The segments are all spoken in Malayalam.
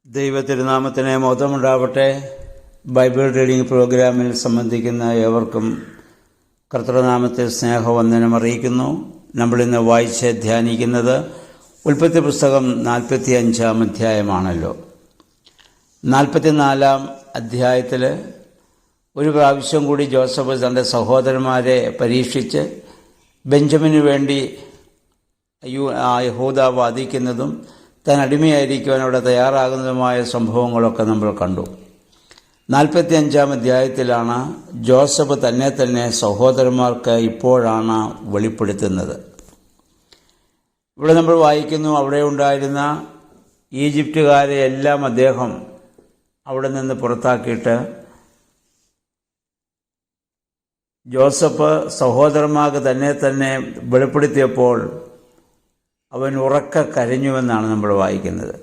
ദൈവതിരുനാമത്തിന് മഹത്വമുണ്ടാവട്ടെ. ബൈബിൾ റീഡിംഗ് പ്രോഗ്രാമിൽ സംബന്ധിക്കുന്ന ഏവർക്കും കർത്തൃനാമത്തിൽ സ്നേഹവന്ദനം അറിയിക്കുന്നു. നമ്മളിന്ന് വായിച്ച് ധ്യാനിക്കുന്നത് ഉൽപ്പത്തി പുസ്തകം 45-ാം അധ്യായമാണല്ലോ. 44-ാം അധ്യായത്തിൽ ഒരു പ്രാവശ്യം കൂടി ജോസഫ് തൻ്റെ സഹോദരന്മാരെ പരീക്ഷിച്ച് ബെഞ്ചമിനു വേണ്ടി യഹൂദ വാദിക്കുന്നതും താൻ അടിമയായിരിക്കുവാൻ അവിടെ തയ്യാറാകുന്നതുമായ സംഭവങ്ങളൊക്കെ നമ്മൾ കണ്ടു. 45-ാം അധ്യായത്തിലാണ് ജോസഫ് തന്നെ സഹോദരന്മാർക്ക് ഇപ്പോഴാണ് വെളിപ്പെടുത്തുന്നത്. ഇവിടെ നമ്മൾ വായിക്കുന്നു, അവിടെ ഉണ്ടായിരുന്ന ഈജിപ്തുകാരെ എല്ലാം അദ്ദേഹം അവിടെ നിന്ന് പുറത്താക്കിയിട്ട് ജോസഫ് സഹോദരന്മാർക്ക് തന്നെ വെളിപ്പെടുത്തിയപ്പോൾ അവൻ ഉറക്കെ കരഞ്ഞുവെന്നാണ് നമ്മൾ വായിക്കുന്നത്.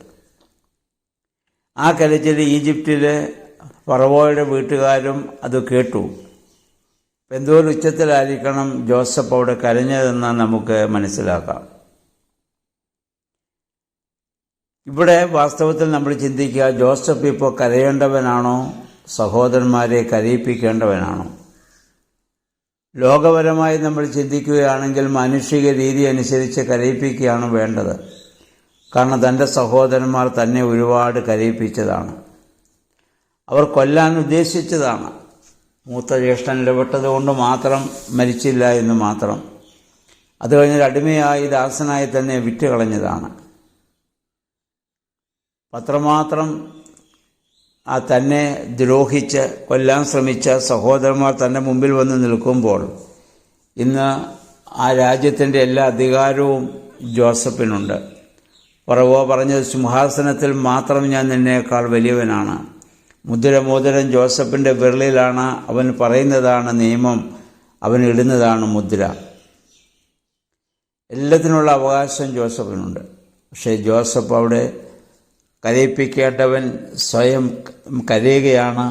ആ കരച്ചിൽ ഈജിപ്തിലെ ഫറവോയുടെ വീട്ടുകാരും അത് കേട്ടു. എന്തോ ഉച്ചത്തിലായിരിക്കണം ജോസഫ് അവിടെ കരഞ്ഞതെന്ന് നമുക്ക് മനസ്സിലാക്കാം. ഇവിടെ വാസ്തവത്തിൽ നമ്മൾ ചിന്തിക്കുക, ജോസഫ് ഇപ്പോൾ കരയേണ്ടവനാണോ സഹോദരന്മാരെ കരയിപ്പിക്കേണ്ടവനാണോ? ലോകപരമായി നമ്മൾ ചിന്തിക്കുകയാണെങ്കിൽ മാനുഷിക രീതി അനുസരിച്ച് കരയിപ്പിക്കുകയാണ് വേണ്ടത്. കാരണം തൻ്റെ സഹോദരന്മാർ തന്നെ ഒരുപാട് കരയിപ്പിച്ചതാണ്. അവർ കൊല്ലാൻ ഉദ്ദേശിച്ചതാണ്. മൂത്ത ജ്യേഷ്ഠൻ ഇടപെട്ടത് കൊണ്ട് മാത്രം മരിച്ചില്ല എന്ന് മാത്രം. അത് കഴിഞ്ഞൊരു അടിമയായി ദാസനായി തന്നെ വിറ്റുകളഞ്ഞതാണ്. അത്രമാത്രം തന്നെ ദ്രോഹിച്ച് കൊല്ലാൻ ശ്രമിച്ച സഹോദരന്മാർ തൻ്റെ മുമ്പിൽ വന്ന് നിൽക്കുമ്പോൾ ഇന്ന് ആ രാജ്യത്തിൻ്റെ എല്ലാ അധികാരവും ജോസഫിനുണ്ട്. ഫറവോ പറഞ്ഞത്, സിംഹാസനത്തിൽ മാത്രം ഞാൻ നിന്നേക്കാൾ വലിയവനാണ്. മോതിരം ജോസഫിൻ്റെ വിരലിലാണ്. അവൻ പറയുന്നതാണ് നിയമം, അവൻ ഇടുന്നതാണ് മുദ്ര. എല്ലാത്തിനുള്ള അവകാശം ജോസഫിനുണ്ട്. പക്ഷേ ജോസഫ് അവിടെ കരയിപ്പിക്കേണ്ടവൻ സ്വയം കരയുകയാണ്.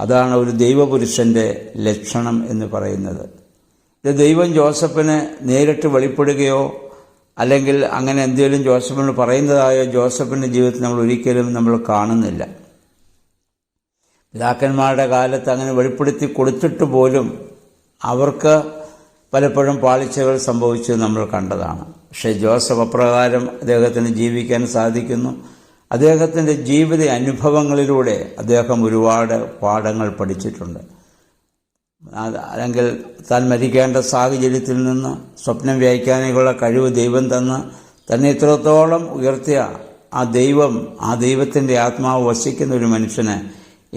അതാണ് ഒരു ദൈവപുരുഷൻ്റെ ലക്ഷണം എന്ന് പറയുന്നത്. ഇത് ദൈവം ജോസഫിന് നേരിട്ട് വെളിപ്പെടുകയോ അല്ലെങ്കിൽ അങ്ങനെ എന്തെങ്കിലും ജോസഫിന് പറയുന്നതായോ ജോസഫിൻ്റെ ജീവിതത്തിൽ നമ്മൾ കാണുന്നില്ല. പിതാക്കന്മാരുടെ കാലത്ത് അങ്ങനെ വെളിപ്പെടുത്തി കൊടുത്തിട്ട് പോലും അവർക്ക് പലപ്പോഴും പാളിച്ചകൾ സംഭവിച്ചത് നമ്മൾ കണ്ടതാണ്. പക്ഷേ ജോസഫ് അപ്രകാരം അദ്ദേഹത്തിന് ജീവിക്കാൻ സാധിക്കുന്നു. അദ്ദേഹത്തിൻ്റെ ജീവിത അനുഭവങ്ങളിലൂടെ അദ്ദേഹം ഒരുപാട് പാഠങ്ങൾ പഠിച്ചിട്ടുണ്ട്. അല്ലെങ്കിൽ താൻ മരിക്കേണ്ട സാഹചര്യത്തിൽ നിന്ന് സ്വപ്നം വ്യാഖ്യാനിക്കുള്ള കഴിവ് ദൈവം തന്ന് തന്നെ ഇത്രത്തോളം ഉയർത്തിയ ആ ദൈവത്തിൻ്റെ ആത്മാവ് വസിക്കുന്ന ഒരു മനുഷ്യന്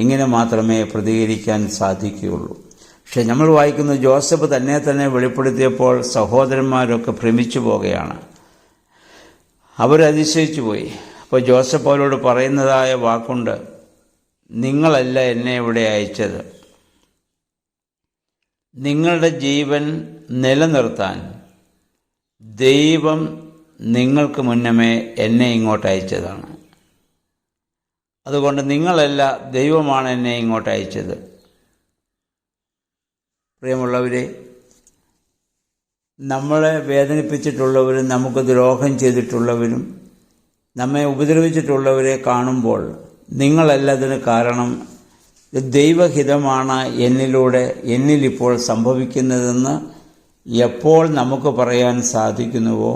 ഇങ്ങനെ മാത്രമേ പ്രതികരിക്കാൻ സാധിക്കുകയുള്ളൂ. പക്ഷെ നമ്മൾ വായിക്കുന്ന ജോസഫ് തന്നെ വെളിപ്പെടുത്തിയപ്പോൾ സഹോദരന്മാരൊക്കെ ഭ്രമിച്ചു പോകുകയാണ്. അവരതിശയിച്ചു പോയി. അപ്പോൾ ജോസഫ് അവരോട് പറയുന്നതായ വാക്കുണ്ട്, നിങ്ങളല്ല എന്നെ ഇവിടെ അയച്ചത്. നിങ്ങളുടെ ജീവൻ നിലനിർത്താൻ ദൈവം നിങ്ങൾക്ക് മുന്നമേ എന്നെ ഇങ്ങോട്ട് അയച്ചതാണ്. അതുകൊണ്ട് നിങ്ങളല്ല, ദൈവമാണ് എന്നെ ഇങ്ങോട്ട് അയച്ചത്. പ്രിയമുള്ളവരെ, നമ്മളെ വേദനിപ്പിച്ചിട്ടുള്ളവരും നമുക്ക് ദ്രോഹം ചെയ്തിട്ടുള്ളവരും നമ്മെ ഉപദ്രവിച്ചിട്ടുള്ളവരെ കാണുമ്പോൾ നിങ്ങളല്ല അതിന് കാരണം, ദൈവഹിതമാണ് എന്നിലിപ്പോൾ സംഭവിക്കുന്നതെന്ന് എപ്പോൾ നമുക്ക് പറയാൻ സാധിക്കുന്നുവോ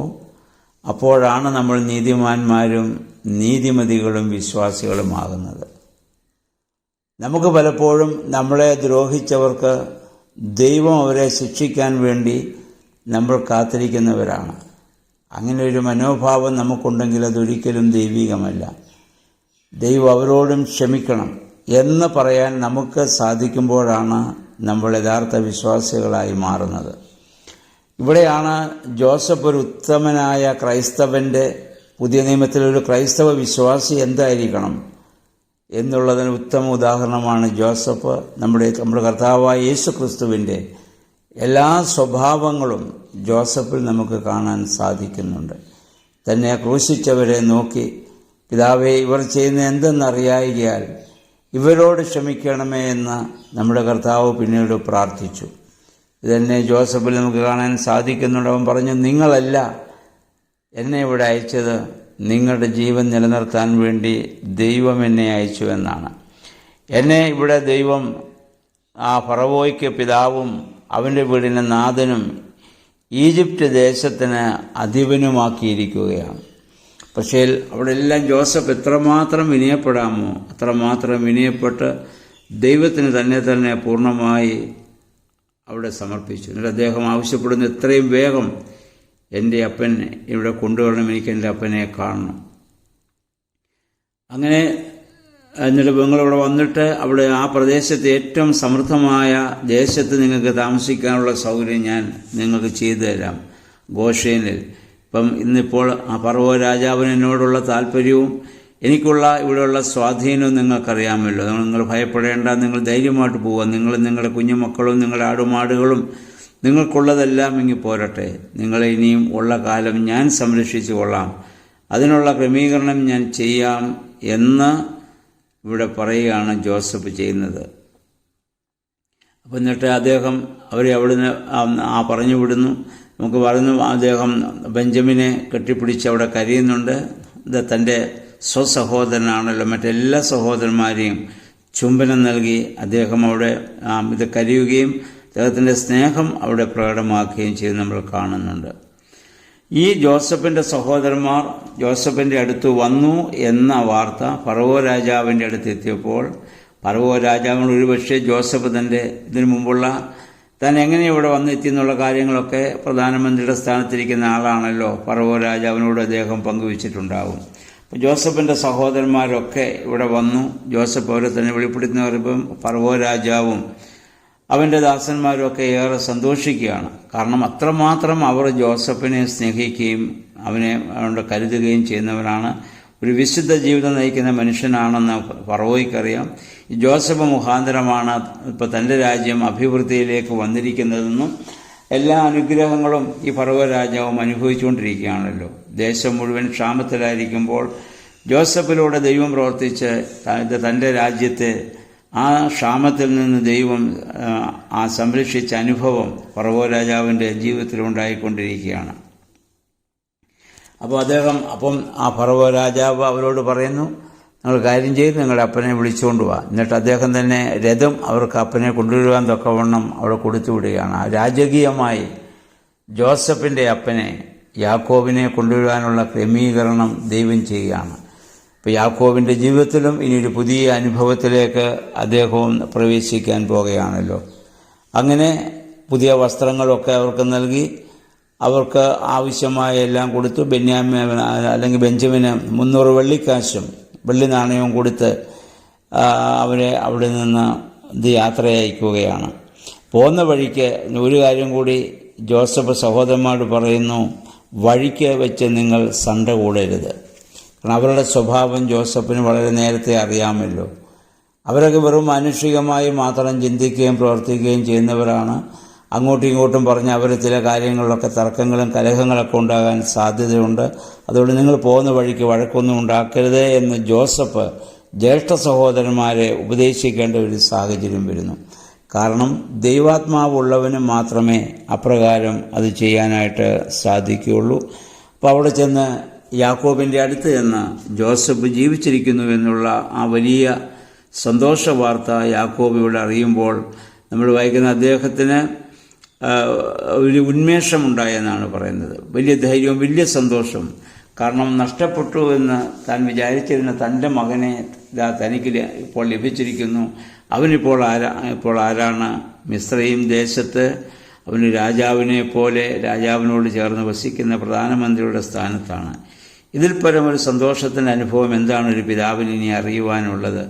അപ്പോഴാണ് നമ്മൾ നീതിമാന്മാരും നീതിമതികളും വിശ്വാസികളുമാകുന്നത്. നമുക്ക് പലപ്പോഴും നമ്മളെ ദ്രോഹിച്ചവർക്ക് ദൈവം അവരെ ശിക്ഷിക്കാൻ വേണ്ടി നമ്മൾ കാത്തിരിക്കുന്നവരാണ്. അങ്ങനെ ഒരു മനോഭാവം നമുക്കുണ്ടെങ്കിൽ അതൊരിക്കലും ദൈവികമല്ല. ദൈവം അവരോടും ക്ഷമിക്കണം എന്ന് പറയാൻ നമുക്ക് സാധിക്കുമ്പോഴാണ് നമ്മൾ യഥാർത്ഥ വിശ്വാസികളായി മാറുന്നത്. ഇവിടെയാണ് ജോസഫ് ഒരു ഉത്തമനായ ക്രൈസ്തവൻ്റെ, പുതിയ നിയമത്തിലൊരു ക്രൈസ്തവ വിശ്വാസി എന്തായിരിക്കണം എന്നുള്ളതിന് ഉത്തമ ഉദാഹരണമാണ് ജോസഫ്. നമ്മുടെ കർത്താവായ യേശു ക്രിസ്തുവിൻ്റെ എല്ലാ സ്വഭാവങ്ങളും ജോസഫിൽ നമുക്ക് കാണാൻ സാധിക്കുന്നുണ്ട്. തന്നെ ക്രൂശിച്ചവരെ നോക്കി, പിതാവേ, ഇവർ ചെയ്യുന്ന എന്തെന്നറിയായികയാൽ ഇവരോട് ക്ഷമിക്കണമേ എന്ന് നമ്മുടെ കർത്താവ് പിന്നീട് പ്രാർത്ഥിച്ചു. ഇതന്നെ ജോസഫിൽ നമുക്ക് കാണാൻ സാധിക്കുന്നുണ്ട്. അവൻ പറഞ്ഞു, നിങ്ങളല്ല എന്നെ ഇവിടെ അയച്ചത്, നിങ്ങളുടെ ജീവൻ നിലനിർത്താൻ വേണ്ടി ദൈവം എന്നെ അയച്ചു എന്നാണ്. എന്നെ ഇവിടെ ദൈവം ആ ഫറവോയ്ക്ക് പിതാവും അവൻ്റെ വീടിന് നാഥനും ഈജിപ്റ്റ് ദേശത്തിന് അധിപനുമാക്കിയിരിക്കുകയാണ്. പക്ഷേ അവിടെ എല്ലാം ജോസഫ് എത്രമാത്രം വിനയപ്പെടാമോ അത്രമാത്രം വിനയപ്പെട്ട് ദൈവത്തിന് തന്നെ പൂർണ്ണമായി അവിടെ സമർപ്പിച്ചു. എന്നിട്ട് അദ്ദേഹം ആവശ്യപ്പെടുന്ന എത്രയും വേഗം എൻ്റെ അപ്പൻ ഇവിടെ കൊണ്ടുവരണം, എനിക്ക് എൻ്റെ അപ്പനെ കാണണം. അങ്ങനെ എന്നിട്ട് നിങ്ങളിവിടെ വന്നിട്ട് അവിടെ ആ പ്രദേശത്തെ ഏറ്റവും സമൃദ്ധമായ ദേശത്ത് നിങ്ങൾക്ക് താമസിക്കാനുള്ള സൗകര്യം ഞാൻ നിങ്ങൾക്ക് ചെയ്തു തരാം, ഗോഷേനിൽ. ഇന്നിപ്പോൾ ആ ഫറവോ രാജാവിന് എന്നോടുള്ള താല്പര്യവും എനിക്കുള്ള ഇവിടെയുള്ള സ്വാധീനവും നിങ്ങൾക്കറിയാമല്ലോ. നിങ്ങൾ ഭയപ്പെടേണ്ട, നിങ്ങൾ ധൈര്യമായിട്ട് പോവുക. നിങ്ങളുടെ കുഞ്ഞുമക്കളും നിങ്ങളുടെ ആടുമാടുകളും നിങ്ങൾക്കുള്ളതെല്ലാം ഇങ്ങി പോരട്ടെ. നിങ്ങളെ ഇനിയും ഉള്ള കാലം ഞാൻ സംരക്ഷിച്ചു കൊള്ളാം, അതിനുള്ള ക്രമീകരണം ഞാൻ ചെയ്യാം എന്ന് ഇവിടെ പറയുകയാണ് ജോസഫ് ചെയ്യുന്നത്. അപ്പം എന്നിട്ട് അദ്ദേഹം അവരെ അവിടുന്ന് പറഞ്ഞു വിടുന്നു. നമുക്ക് പറഞ്ഞു, അദ്ദേഹം ബെഞ്ചമിനെ കെട്ടിപ്പിടിച്ച് അവിടെ കരയുന്നുണ്ട്. ഇത് തൻ്റെ സ്വസഹോദരനാണല്ലോ, മറ്റെല്ലാ സഹോദരന്മാരെയും ചുംബനം നൽകി അദ്ദേഹം അവിടെ ഇത് കരയുകയും അദ്ദേഹത്തിൻ്റെ സ്നേഹം അവിടെ പ്രകടമാക്കുകയും ചെയ്ത് നമ്മൾ കാണുന്നുണ്ട്. ഈ ജോസഫിൻ്റെ സഹോദരന്മാർ ജോസഫിൻ്റെ അടുത്ത് വന്നു എന്ന വാർത്ത ഫറവോ രാജാവിൻ്റെ അടുത്ത് എത്തിയപ്പോൾ ഫറവോ രാജാവിന് ഒരുപക്ഷെ ജോസഫ് ഇതിനു മുമ്പുള്ള താൻ എങ്ങനെ ഇവിടെ വന്നെത്തി എന്നുള്ള കാര്യങ്ങളൊക്കെ പ്രധാനമന്ത്രിയുടെ സ്ഥാനത്തിരിക്കുന്ന ആളാണല്ലോ, ഫറവോ രാജാവിനോട് അദ്ദേഹം പങ്കുവച്ചിട്ടുണ്ടാവും. അപ്പോൾ ജോസഫിൻ്റെ സഹോദരന്മാരൊക്കെ ഇവിടെ വന്നു. ജോസഫ് അവരെ തന്നെ വെളിപ്പെടുത്തുന്ന പറയുമ്പം ഫറവോ രാജാവും അവൻ്റെ ദാസന്മാരൊക്കെ ഏറെ സന്തോഷിക്കുകയാണ്. കാരണം അത്രമാത്രം അവർ ജോസഫിനെ സ്നേഹിക്കുകയും അവനെ കരുതുകയും ചെയ്യുന്നവരാണ്. ഒരു വിശുദ്ധ ജീവിതം നയിക്കുന്ന മനുഷ്യനാണെന്ന് ഫറവോയ്ക്കറിയാം. ഈ ജോസഫ് മുഖാന്തരമാണ് ഇപ്പോൾ തൻ്റെ രാജ്യം അഭിവൃദ്ധിയിലേക്ക് വന്നിരിക്കുന്നതെന്നും എല്ലാ അനുഗ്രഹങ്ങളും ഈ ഫറവോ രാജാവും അനുഭവിച്ചുകൊണ്ടിരിക്കുകയാണല്ലോ. ദേശം മുഴുവൻ ക്ഷാമത്തിലായിരിക്കുമ്പോൾ ജോസഫിലൂടെ ദൈവം പ്രവർത്തിച്ച് തൻ്റെ രാജ്യത്തെ ആ ക്ഷാമത്തിൽ നിന്ന് ദൈവം സംരക്ഷിച്ച അനുഭവം ഫറവോ രാജാവിൻ്റെ ജീവിതത്തിൽ ഉണ്ടായിക്കൊണ്ടിരിക്കുകയാണ്. അപ്പം ആ ഫറവോ രാജാവ് അവരോട് പറയുന്നു, നിങ്ങൾ കാര്യം ചെയ്ത് നിങ്ങളുടെ അപ്പനെ വിളിച്ചുകൊണ്ട് പോവാ. എന്നിട്ട് അദ്ദേഹം തന്നെ രഥം അവർക്ക് അപ്പനെ കൊണ്ടുവരുവാൻ തക്കവണ്ണം അവിടെ കൊടുത്തു വിടുകയാണ്. രാജകീയമായി ജോസഫിൻ്റെ അപ്പനെ യാക്കോബിനെ കൊണ്ടുവരുവാനുള്ള ക്രമീകരണം ദൈവം ചെയ്യുകയാണ്. ഇപ്പോൾ യാക്കോബിൻ്റെ ജീവിതത്തിലും ഇനിയൊരു പുതിയ അനുഭവത്തിലേക്ക് അദ്ദേഹവും പ്രവേശിക്കാൻ പോകുകയാണല്ലോ. അങ്ങനെ പുതിയ വസ്ത്രങ്ങളൊക്കെ അവർക്ക് നൽകി അവർക്ക് ആവശ്യമായ എല്ലാം കൊടുത്തു. ബെഞ്ചമിന് 300 വെള്ളിക്കാശും വെള്ളി നാണയവും കൊടുത്ത് അവരെ അവിടെ നിന്ന് യാത്ര അയക്കുകയാണ്. പോകുന്ന വഴിക്ക് ഒരു കാര്യം കൂടി ജോസഫ് സഹോദരന്മാരോട് പറയുന്നു, വഴിക്ക് വെച്ച് നിങ്ങൾ സണ്ട കൂടരുത്. കാരണം അവരുടെ സ്വഭാവം ജോസഫിന് വളരെ നേരത്തെ അറിയാമല്ലോ. അവരൊക്കെ വെറും മാനുഷികമായി മാത്രം ചിന്തിക്കുകയും പ്രവർത്തിക്കുകയും ചെയ്യുന്നവരാണ്. അങ്ങോട്ടും ഇങ്ങോട്ടും പറഞ്ഞ് അവർ ചില കാര്യങ്ങളിലൊക്കെ തർക്കങ്ങളും കലഹങ്ങളൊക്കെ ഉണ്ടാകാൻ സാധ്യതയുണ്ട്. അതുകൊണ്ട് നിങ്ങൾ പോകുന്ന വഴിക്ക് വഴക്കൊന്നും ഉണ്ടാക്കരുത് എന്ന് ജോസഫ് ജ്യേഷ്ഠ സഹോദരന്മാരെ ഉപദേശിക്കേണ്ട ഒരു സാഹചര്യം വരുന്നു. കാരണം ദൈവാത്മാവുള്ളവന് മാത്രമേ അപ്രകാരം അത് ചെയ്യാനായിട്ട് സാധിക്കുകയുള്ളൂ. അപ്പോൾ അവിടെ ചെന്ന് യാക്കോബിൻ്റെ അടുത്ത് ചെന്ന് ജോസഫ് ജീവിച്ചിരിക്കുന്നു എന്നുള്ള ആ വലിയ സന്തോഷ വാർത്ത യാക്കോബ് ഇവിടെ അറിയുമ്പോൾ നമ്മൾ വായിക്കുന്ന അദ്ദേഹത്തിന് ഒരു ഉന്മേഷമുണ്ടായെന്നാണ് പറയുന്നത്. വലിയ ധൈര്യവും വലിയ സന്തോഷം. കാരണം നഷ്ടപ്പെട്ടു എന്ന് താൻ വിചാരിച്ചിരുന്ന തൻ്റെ മകനെ തനിക്ക് ഇപ്പോൾ ലഭിച്ചിരിക്കുന്നു. ഇപ്പോൾ ആരാണ്? മിസ്രയീം ദേശത്ത് അവന് രാജാവിനെ പോലെ രാജാവിനോട് ചേർന്ന് വസിക്കുന്ന പ്രധാനമന്ത്രിയുടെ സ്ഥാനത്താണ്. ഇതിൽ പരം ഒരു സന്തോഷത്തിൻ്റെ അനുഭവം എന്താണ് ഒരു പിതാവിന് ഇനി അറിയുവാനുള്ളത്?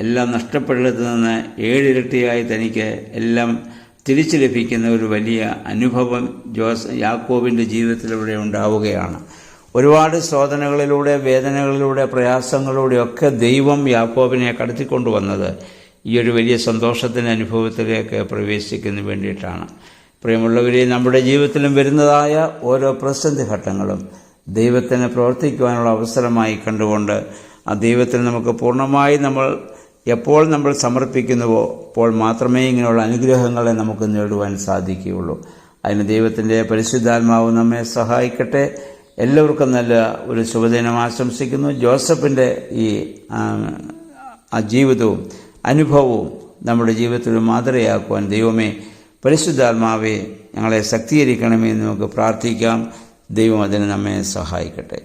എല്ലാം നഷ്ടപ്പെടുന്നതിൽ നിന്ന് 7 ഇരട്ടിയായി തനിക്ക് എല്ലാം തിരിച്ചു ലഭിക്കുന്ന ഒരു വലിയ അനുഭവം യാക്കോബിൻ്റെ ജീവിതത്തിലൂടെ ഉണ്ടാവുകയാണ്. ഒരുപാട് ശോധനകളിലൂടെ, വേദനകളിലൂടെ, പ്രയാസങ്ങളിലൂടെയൊക്കെ ദൈവം യാക്കോബിനെ കടത്തിക്കൊണ്ടുവന്നത് ഈ ഒരു വലിയ സന്തോഷത്തിൻ്റെ അനുഭവത്തിലേക്ക് പ്രവേശിക്കുന്നതിന് വേണ്ടിയിട്ടാണ്. പ്രിയമുള്ളവരെ, നമ്മുടെ ജീവിതത്തിലും വരുന്നതായ ഓരോ പ്രതിസന്ധി ഘട്ടങ്ങളും ദൈവത്തിന് പ്രവർത്തിക്കുവാനുള്ള അവസരമായി കണ്ടുകൊണ്ട് ആ ദൈവത്തിന് നമുക്ക് പൂർണ്ണമായി എപ്പോൾ നമ്മൾ സമർപ്പിക്കുന്നുവോ അപ്പോൾ മാത്രമേ ഇങ്ങനെയുള്ള അനുഗ്രഹങ്ങളെ നമുക്ക് നേടുവാൻ സാധിക്കുകയുള്ളൂ. അതിന് ദൈവത്തിൻ്റെ പരിശുദ്ധാത്മാവ് നമ്മെ സഹായിക്കട്ടെ. എല്ലാവർക്കും നല്ല ഒരു ശുഭദിനം ആശംസിക്കുന്നു. ജോസഫിൻ്റെ ഈ ജീവിതവും അനുഭവവും നമ്മുടെ ജീവിതത്തിൽ മാതൃകയാക്കുവാൻ ദൈവമേ, പരിശുദ്ധാത്മാവേ, ഞങ്ങളെ ശക്തീകരിക്കണമേ എന്ന് നമുക്ക് പ്രാർത്ഥിക്കാം. ദൈവം അതിന് നമ്മെ സഹായിക്കട്ടെ.